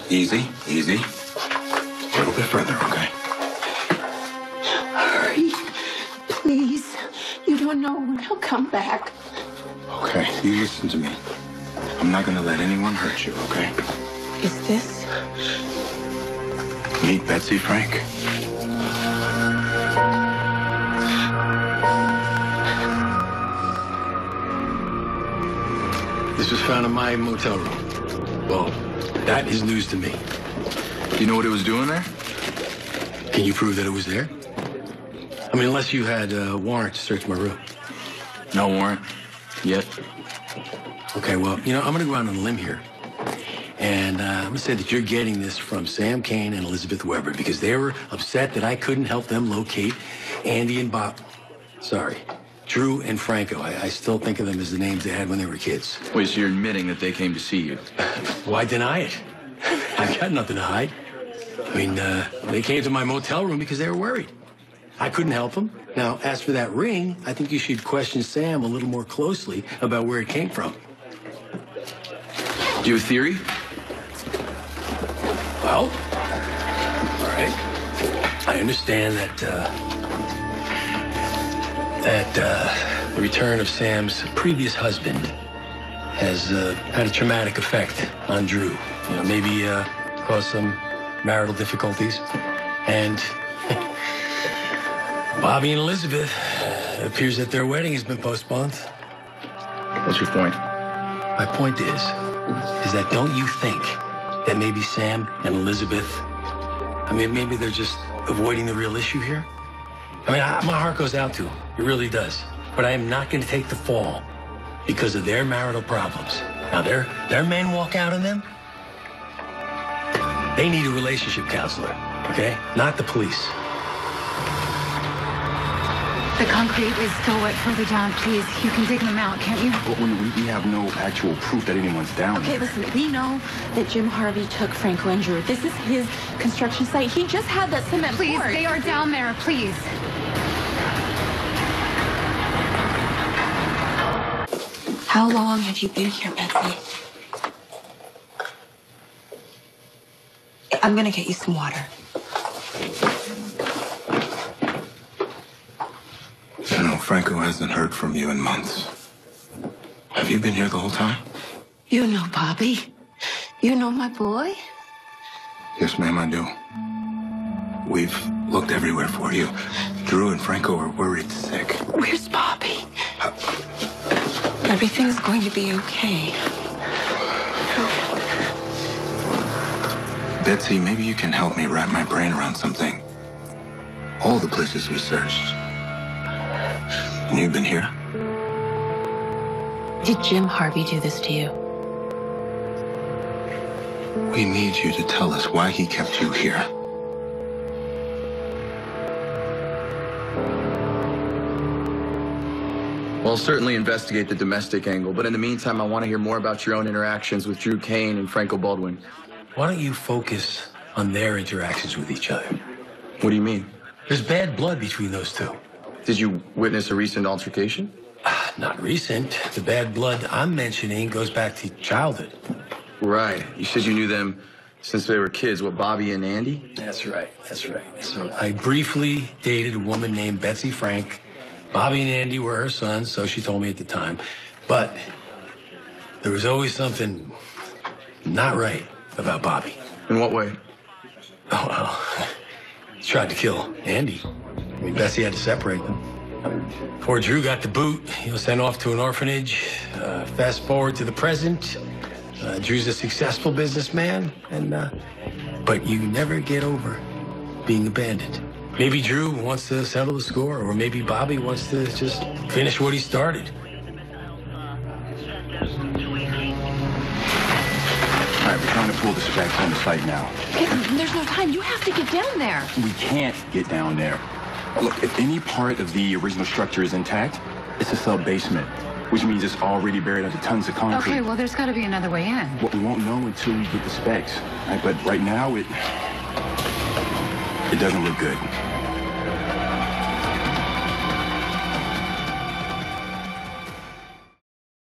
Easy, easy. A little bit further, okay? Hurry, please. You don't know when he'll come back. Okay, you listen to me. I'm not gonna let anyone hurt you, okay? Is this? Meet Betsy Frank. This was found in my motel room. Well, that is news to me. You know what it was doing there? Can you prove that it was there? I mean, unless you had a warrant to search my room. No warrant. Yet. Okay, well, I'm going to go out on a limb here. And I'm going to say that you're getting this from Sam Kane and Elizabeth Weber because they were upset that I couldn't help them locate Andy and Bob. Sorry, Drew and Franco. I still think of them as the names they had when they were kids. Wait, so you're admitting that they came to see you? Why deny it? I've got nothing to hide. I mean, they came to my motel room because they were worried. I couldn't help them. Now, as for that ring, I think you should question Sam a little more closely about where it came from. Do you have a theory? Well, all right. I understand that the return of Sam's previous husband has had a traumatic effect on Drew. Maybe caused some marital difficulties. And Bobby and Elizabeth, it appears that their wedding has been postponed. What's your point? My point is that don't you think that maybe Sam and Elizabeth, maybe they're just avoiding the real issue here? My heart goes out to them. It really does. But I am not going to take the fall because of their marital problems. Now, their men walk out on them. They need a relationship counselor, okay? Not the police. The concrete is still wet further down. Please, you can dig them out, can't you? But when we have no actual proof that anyone's down Okay, there. listen, we know that Jim Harvey took Franco and Drew. This is his construction site. He just had that cement Please, poured. they are down there, please. How long have you been here, Betsy? I'm gonna get you some water. Franco hasn't heard from you in months. Have you been here the whole time? You know Bobby. You know my boy. Yes, ma'am, I do. We've looked everywhere for you. Drew and Franco are worried sick. Where's Bobby? Everything's going to be okay. Betsy, maybe you can help me wrap my brain around something. All the places we searched. And you've been here? Did Jim Harvey do this to you? We need you to tell us why he kept you here. Well, I'll certainly investigate the domestic angle, but in the meantime, I want to hear more about your own interactions with Drew Kane and Franco Baldwin. Why don't you focus on their interactions with each other? What do you mean? There's bad blood between those two. Did you witness a recent altercation? Not recent. The bad blood I'm mentioning goes back to childhood. Right. You said you knew them since they were kids. What, Bobby and Andy? That's right. So I briefly dated a woman named Betsy Frank. Bobby and Andy were her sons, so she told me at the time. But there was always something not right about Bobby. In what way? Oh, well, he tried to kill Andy. Bessie had to separate them. Poor Drew got the boot. He was sent off to an orphanage. Fast forward to the present. Drew's a successful businessman, but you never get over being abandoned. Maybe Drew wants to settle the score, or maybe Bobby wants to just finish what he started. All right, we're trying to pull the specs on the site now. There's no time. You have to get down there. We can't get down there. Look, if any part of the original structure is intact, it's a sub-basement, which means it's already buried under tons of concrete. Okay, well, there's got to be another way in. Well, we won't know until we get the specs. Right? But right now, it doesn't look good.